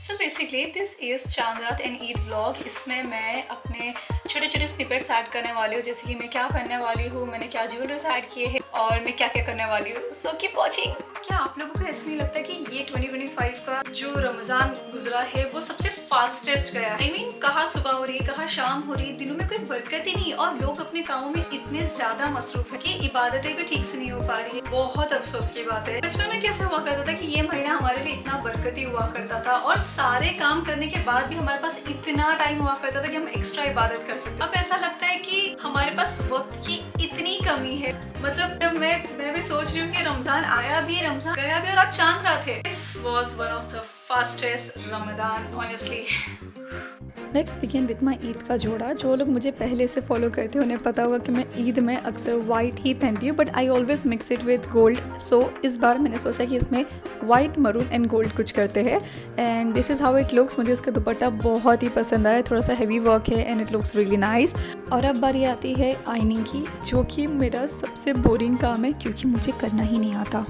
So basically this is चांद रात and Eid vlog. इसमें मैं अपने छोटे छोटे स्निपेट्स ऐड करने वाली हूँ, जैसे कि मैं क्या पहनने वाली हूँ, मैंने क्या ज्वेलरीज ऐड किए हैं और मैं क्या क्या करने वाली हूँ। So keep watching. क्या आप लोगों को ऐसा नहीं लगता कि ये 2025 का जो रमज़ान गुजरा है वो सबसे फास्टेस्ट गया? I mean, कहाँ सुबह हो रही है, कहाँ शाम हो रही है, दिनों में कोई बरकत ही नहीं और लोग अपने कामों में इतने ज्यादा मसरूफ है कि इबादतें भी ठीक से नहीं हो पा रही है। बहुत अफसोस की बात है। बचपन में कैसे हुआ करता था कि ये महीना हमारे लिए इतना बरकती हुआ करता था और सारे काम करने के बाद भी हमारे पास इतना टाइम हुआ करता था कि हम एक्स्ट्रा इबादत कर सकते। अब ऐसा लगता है कि हमारे पास वक्त की इतनी कमी है। मतलब जब मैं भी सोच रही हूँ कि रमजान आया भी, रमजान गया भी और आज चांद रात है। This was one of the fastest Ramzan honestly. Let's begin with my Eid का जोड़ा। जो लोग मुझे पहले से फॉलो करते हैं उन्हें पता होगा कि मैं ईद में अक्सर वाइट ही पहनती हूँ, but I always mix it with gold. So इस बार मैंने सोचा कि इसमें वाइट, मरून एंड गोल्ड कुछ करते हैं and this is how it looks. मुझे इसका दुपट्टा बहुत ही पसंद आया, थोड़ा सा हैवी वर्क है and it looks really nice. और अब बारी आती है आइनिंग की, जो कि मेरा सबसे बोरिंग काम है क्योंकि मुझे करना ही नहीं आता,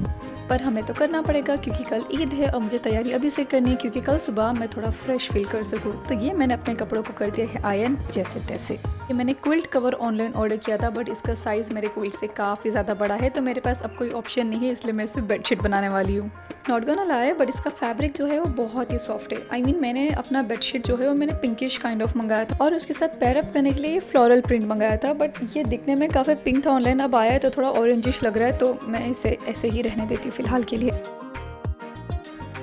पर हमें तो करना पड़ेगा क्योंकि कल ईद है और मुझे तैयारी अभी से करनी है क्योंकि कल सुबह मैं थोड़ा फ्रेश फील कर सकूँ। तो ये मैंने अपने कपड़ों को कर दिया है आयरन जैसे तैसे। ये मैंने क्विल्ट कवर ऑनलाइन ऑर्डर किया था, बट इसका साइज़ मेरे क्विल्ट से काफ़ी ज़्यादा बड़ा है, तो मेरे पास अब कोई ऑप्शन नहीं है, इसलिए मैं सिर्फ बेडशीट बनाने वाली हूँ। नॉट गोना लाई, बट इसका फैब्रिक जो है वो बहुत ही सॉफ्ट है। आई मीन मैंने अपना बेडशीट जो है वो मैंने पिंकिश काइंड ऑफ मंगाया था और उसके साथ पैर अप करने के लिए फ्लोरल प्रिंट मंगाया था, बट ये दिखने में काफ़ी पिंक था ऑनलाइन, अब आया है तो थोड़ा ऑरेंजिश लग रहा है, तो मैं इसे ऐसे ही रहने देती हूँ फिलहाल के लिए।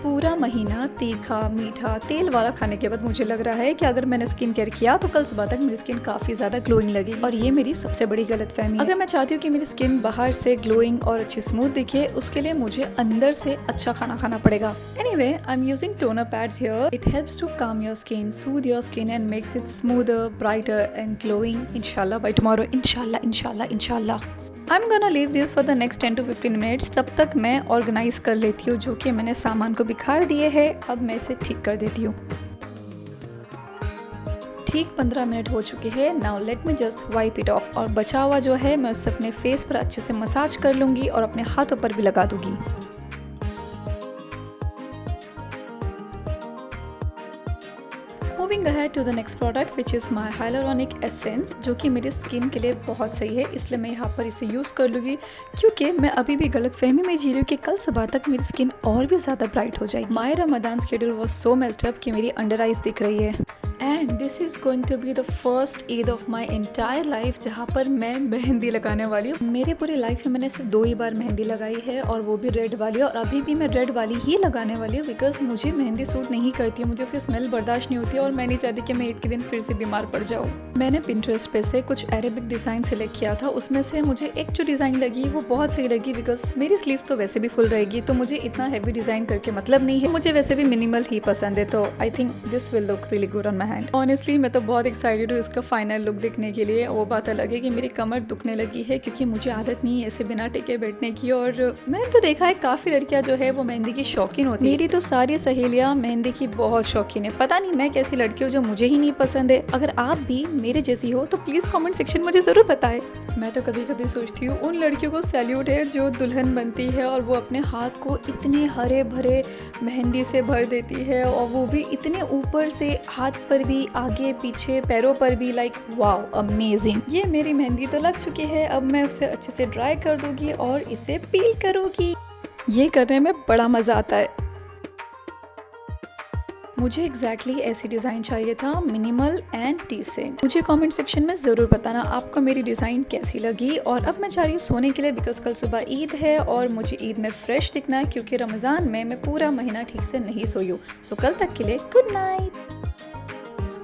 पूरा महीना तीखा मीठा तेल वाला खाने के बाद मुझे लग रहा है कि अगर मैंने स्किन केयर किया तो कल सुबह तक मेरी स्किन काफ़ी ज़्यादा ग्लोइंग लगेगी, और ये मेरी सबसे बड़ी गलतफहमी है। अगर मैं चाहती हूँ कि मेरी स्किन बाहर से ग्लोइंग और अच्छी स्मूथ दिखे, उसके लिए मुझे अंदर से अच्छा खाना खाना पड़ेगा। Anyway, I am using toner pads here. It helps to calm your skin, soothe your skin and makes it smoother, brighter and glowing. इंशाल्लाह बाय टुमारो, इंशाल्लाह इंशाल्लाह इंशाल्लाह। I'm gonna leave this for the next 10 to 15 minutes। तब तक मैं organise कर लेती हूँ, जो कि मैंने सामान को बिखार दिए है, अब मैं इसे ठीक कर देती हूँ। ठीक 15 मिनट हो चुके हैं। Now let me just wipe it of, और बचा हुआ जो है मैं उससे अपने फेस पर अच्छे से मसाज कर लूँगी और अपने हाथों पर भी लगा दूँगी। Moving ahead to the next product which is my hyaluronic essence, जो कि मेरी स्किन के लिए बहुत सही है, इसलिए मैं यहाँ पर इसे यूज़ कर लूँगी क्योंकि मैं अभी भी गलतफहमी में जी रही हूँ कि कल सुबह तक मेरी स्किन और भी ज़्यादा ब्राइट हो जाएगी। My Ramadan schedule was so messed up कि मेरी अंडर आइज दिख रही है and this is going to be the first Eid of my entire life जहाँ पर मैं मेहंदी लगाने वाली हूँ। मेरे पूरी लाइफ में मैंने सिर्फ 2 ही बार मेहंदी लगाई है और वो भी रेड वाली, और अभी भी मैं रेड वाली ही लगाने वाली हूँ बिकॉज मुझे मेहंदी सूट नहीं करती है, मुझे उसकी स्मेल बर्दाश्त नहीं होती है और मैं नहीं चाहती कि मैं ईद के दिन फिर से बीमार पड़ जाऊँ। मैंने पिंटरेस्ट पे से कुछ अरेबिक डिज़ाइन सिलेक्ट किया था, उसमें से मुझे एक जो डिज़ाइन लगी वो बहुत सही लगी बिकॉज मेरी स्लीव्स तो वैसे भी फुल रहेगी, तो मुझे इतना हैवी डिज़ाइन करके मतलब नहीं है, मुझे वैसे भी मिनिमल ही पसंद है, तो I think this will look really good on my hand. Honestly मैं तो बहुत एक्साइटेड हूँ इसका फाइनल लुक देखने के लिए। वो बात अलग है कि मेरी कमर दुखने लगी है क्योंकि मुझे आदत नहीं है ऐसे बिना टिके बैठने की, और मैंने तो देखा है काफ़ी लड़कियाँ जो है वो मेहंदी की शौकीन होती है। मेरी तो सारी सहेलियाँ मेहंदी की बहुत शौकीन है, पता नहीं मैं कैसी लड़की हूँ जो मुझे ही नहीं पसंद है। अगर आप भी मेरे जैसी हो तो प्लीज़ कमेंट सेक्शन मुझे ज़रूर बताएं। मैं तो कभी कभी सोचती हूँ उन लड़कियों को सैल्यूट है जो दुल्हन बनती है और वो अपने हाथ को इतने हरे भरे मेहंदी से भर देती है, और वो भी इतने ऊपर से, हाथ पर भी, आगे पीछे, पैरों पर भी, लाइक वाओ अमेजिंग। ये मेरी मेहंदी तो लग चुकी है, अब मैं उसे अच्छे से ड्राई कर दूंगी और इसे पील करूँगी। ये करने में बड़ा मज़ा आता है। मुझे एग्जैक्टली ऐसी डिज़ाइन चाहिए था, मिनिमल एंड डिसेंट। मुझे कमेंट सेक्शन में ज़रूर बताना आपको मेरी डिज़ाइन कैसी लगी। और अब मैं जा रही हूँ सोने के लिए बिकॉज कल सुबह ईद है और मुझे ईद में फ्रेश दिखना है क्योंकि रमज़ान में मैं पूरा महीना ठीक से नहीं सोई हूँ। सो कल तक के लिए good night.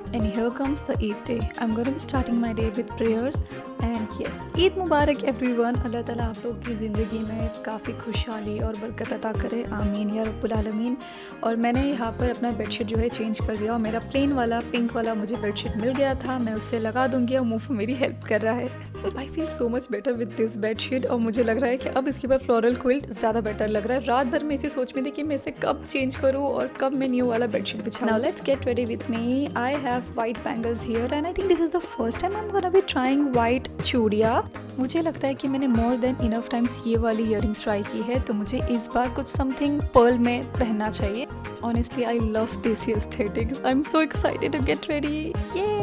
And here comes the Eid day. I'm going to be starting my day with prayers and yes, Eid Mubarak everyone। अल्लाह ताला आप लोग की ज़िंदगी में काफ़ी खुशहाली और बरकत अता करे, आमीन या रब्बुल आलमीन। और मैंने यहाँ पर अपना बेडशीट जो है चेंज कर दिया और मेरा प्लेन वाला पिंक वाला मुझे बेडशीट मिल गया था, मैं उससे लगा दूँगी और मुँह मेरी हेल्प कर रहा है। I feel so much better with this bedsheet, और मुझे लग रहा है कि अब इसके बाद फ्लोरल क्विल्ट ज़्यादा बेटर लग रहा है। रात भर मैं इसी सोच में थी कि मैं इसे कब चेंज करूँ और कब मैं न्यू वाला बेडशीट बिछाऊँ। Now let's get ready with me. I have white bangles here and I think this is the first time I'm gonna be trying white white चूड़िया। मुझे लगता है कि मैंने मोर देन इनफ टाइम्स ये वाली ईयरिंग्स ट्राई की है, तो मुझे इस बार कुछ समथिंग पर्ल में पहनना चाहिए। Honestly I love this aesthetics. I am so excited to get ready. ये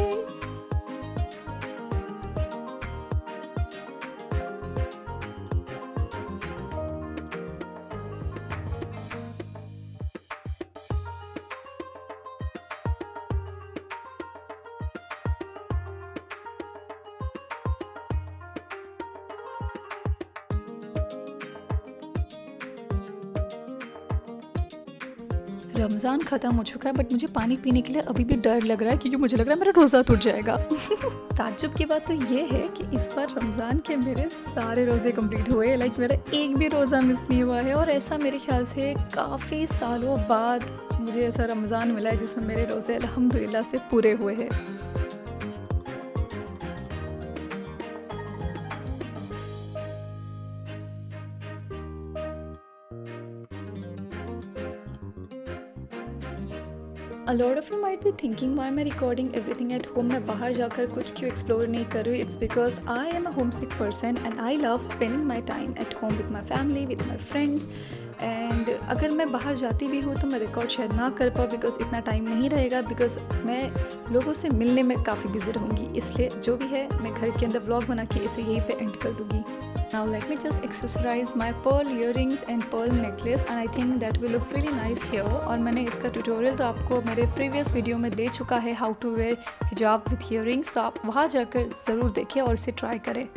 रमज़ान ख़त्म हो चुका है, बट मुझे पानी पीने के लिए अभी भी डर लग रहा है, क्योंकि मुझे लग रहा है मेरा रोज़ा टूट जाएगा। ताज्जुब की बात तो ये है कि इस बार रमज़ान के मेरे सारे रोज़े कंप्लीट हुए। लाइक मेरा एक भी रोज़ा मिस नहीं हुआ है, और ऐसा मेरे ख्याल से काफ़ी सालों बाद मुझे ऐसा रमज़ान मिला है जिसमें मेरे रोज़े अल्हम्दुलिल्लाह से पूरे हुए हैं। A lot of you might be thinking why am I recording everything at home? मैं बाहर जाकर कुछ क्यों एक्सप्लोर नहीं कर रही? It's because I am a homesick person and I love spending my time at home with my family, with my friends. And अगर मैं बाहर जाती भी हूँ तो मैं रिकॉर्ड शायद ना कर पाऊँ, बिकॉज इतना टाइम नहीं रहेगा, बिकॉज मैं लोगों से मिलने में काफ़ी बिजी रहूँगी। इसलिए जो भी है मैं घर के अंदर व्लॉग बना के इसे यहीं पे एंड कर दूँगी। Now let me just accessorize my pearl earrings and pearl necklace and I think that will look really nice here। और मैंने इसका ट्यूटोरियल तो आपको मेरे प्रीवियस वीडियो में दे चुका है, हाउ टू वेयर हिजाब विथ ईयरिंग्स, तो आप वहाँ जाकर ज़रूर देखिए और इसे ट्राई करें।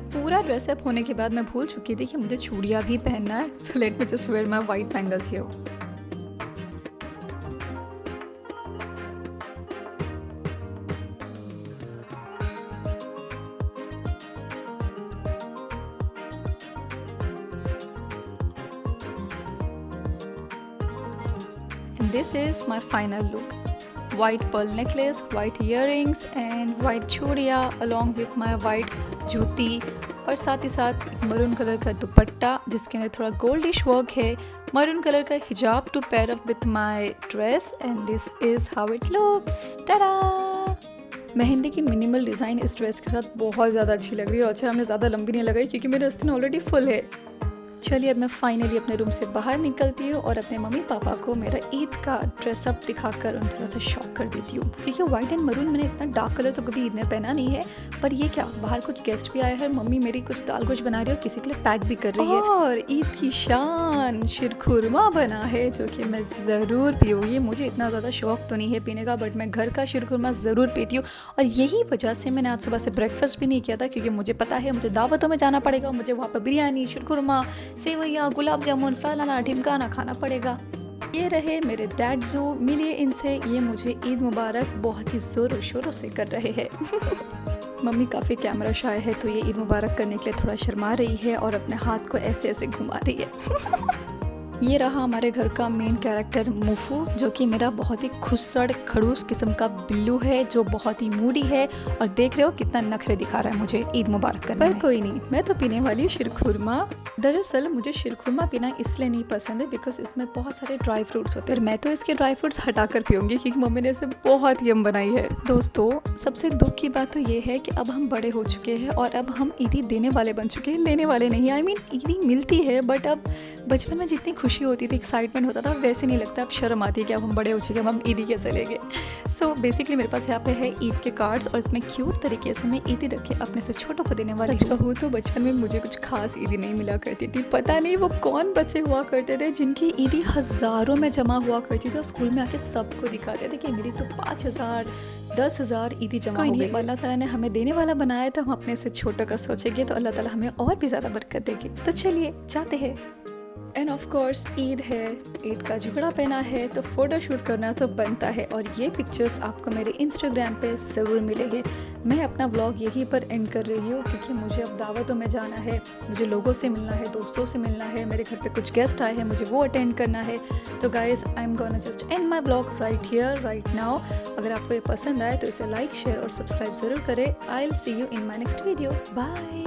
पूरा ड्रेसअप होने के बाद मैं भूल चुकी थी कि मुझे चूड़ियाँ भी पहनना है। So let me just wear my white bangles here. And this is my final look. White pearl necklace, white earrings and white चूड़ियाँ along with my white जूती, और साथ ही साथ एक मरून कलर का दुपट्टा जिसके अंदर थोड़ा गोल्डिश वर्क है, मरून कलर का हिजाब to pair up with my dress and this is how it looks. Tada! Mehndi की मिनिमल डिज़ाइन इस ड्रेस के साथ बहुत ज़्यादा अच्छी लग रही है। अच्छा, हमने ज़्यादा लंबी नहीं लगाई क्योंकि मेरे आस्तीन ऑलरेडी फुल है। चलिए अब मैं फाइनली अपने रूम से बाहर निकलती हूँ और अपने मम्मी पापा को मेरा ईद का ड्रेसअप दिखाकर उन थोड़ा सा शॉक कर देती हूँ, क्योंकि वाइट एंड मरून मैंने इतना डार्क कलर तो कभी ईद में पहना नहीं है। पर ये क्या, बाहर कुछ गेस्ट भी आए हैं, मम्मी मेरी कुछ दाल कुछ बना रही है और किसी के लिए पैक भी कर रही है, और ईद की शान शिरखुरमा बना है जो कि मैं ज़रूर पीऊँगी। मुझे इतना ज़्यादा शौक तो नहीं है पीने का, बट मैं घर का शिरखुरमा ज़रूर पीती हूँ, और यही वजह से मैंने आज सुबह से ब्रेकफास्ट भी नहीं किया था, क्योंकि मुझे पता है मुझे दावतों में जाना पड़ेगा, मुझे वहाँ पर बिरयानी, शिरखुरमा, सेवैयाँ, गुलाब जामुन, फलाना ढिमकाना खाना पड़ेगा। ये रहे मेरे डैड जो मिलिए इनसे, ये मुझे ईद मुबारक बहुत ही ज़ोरों शोरों से कर रहे हैं। मम्मी काफ़ी कैमरा शाय है, तो ये ईद मुबारक करने के लिए थोड़ा शर्मा रही है और अपने हाथ को ऐसे ऐसे घुमा रही है। ये रहा हमारे घर का मेन कैरेक्टर मुफू, जो कि मेरा बहुत ही खुसड़ खड़ूस किस्म का बिल्लू है, जो बहुत ही मूडी है, और देख रहे हो कितना नखरे दिखा रहा है मुझे ईद मुबारक करने में। पर कोई नहीं, मैं तो पीने वाली शिरखुरमा। दरअसल मुझे शिरखुरमा पीना इसलिए नहीं पसंद है बिकॉज इसमें बहुत सारे ड्राई फ्रूट्स होते हैं। मैं तो इसके ड्राई फ्रूट्स हटा कर पीऊँगी क्योंकि मम्मी ने इसे बहुत यम बनाई है। दोस्तों, सबसे दुख की बात तो ये है कि अब हम बड़े हो चुके हैं और अब हम ईदी देने वाले बन चुके हैं, लेने वाले नहीं। आई मीन ईदी मिलती है, बट अब बचपन में जितनी खुशी होती थी, एक्साइटमेंट होता था, वैसे नहीं लगता। अब शर्म आती है कि अब हम बड़े हो चुके हैं, अब हम ईदी कैसे लेंगे। सो बेसिकली मेरे पास यहाँ पे है ईद के कार्ड्स, और इसमें क्यूट तरीके से मैं ईदी रख के अपने से छोटों को देने वाली। सच कहूँ तो बचपन में मुझे कुछ खास ईदी नहीं मिला करती थी। पता नहीं वो कौन बच्चे हुआ करते थे जिनकी ईदी हज़ारों में जमा हुआ करती थी और स्कूल में आके सबको दिखाते थे कि मेरी तो 5,000 10,000 ईदी जमा हो गई। अल्लाह ताला ने हमें देने वाला बनाया, तो हम अपने से छोटों का सोचेंगे तो अल्लाह ताला हमें और भी ज़्यादा बरकत देगी। तो चलिए जाते हैं। एंड ऑफ कोर्स ईद है, ईद का जुगड़ा पहना है तो फ़ोटो शूट करना तो बनता है, और ये पिक्चर्स आपको मेरे इंस्टाग्राम पे ज़रूर मिलेंगे। मैं अपना व्लॉग यहीं पर एंड कर रही हूँ क्योंकि मुझे अब दावतों में जाना है, मुझे लोगों से मिलना है, दोस्तों से मिलना है, मेरे घर पे कुछ गेस्ट आए हैं, मुझे वो अटेंड करना है। तो guys I am gonna just and my blog right here right now. अगर आपको ये पसंद आए तो इसे लाइक शेयर और सब्सक्राइब ज़रूर करें। I will see you in my next video. Bye.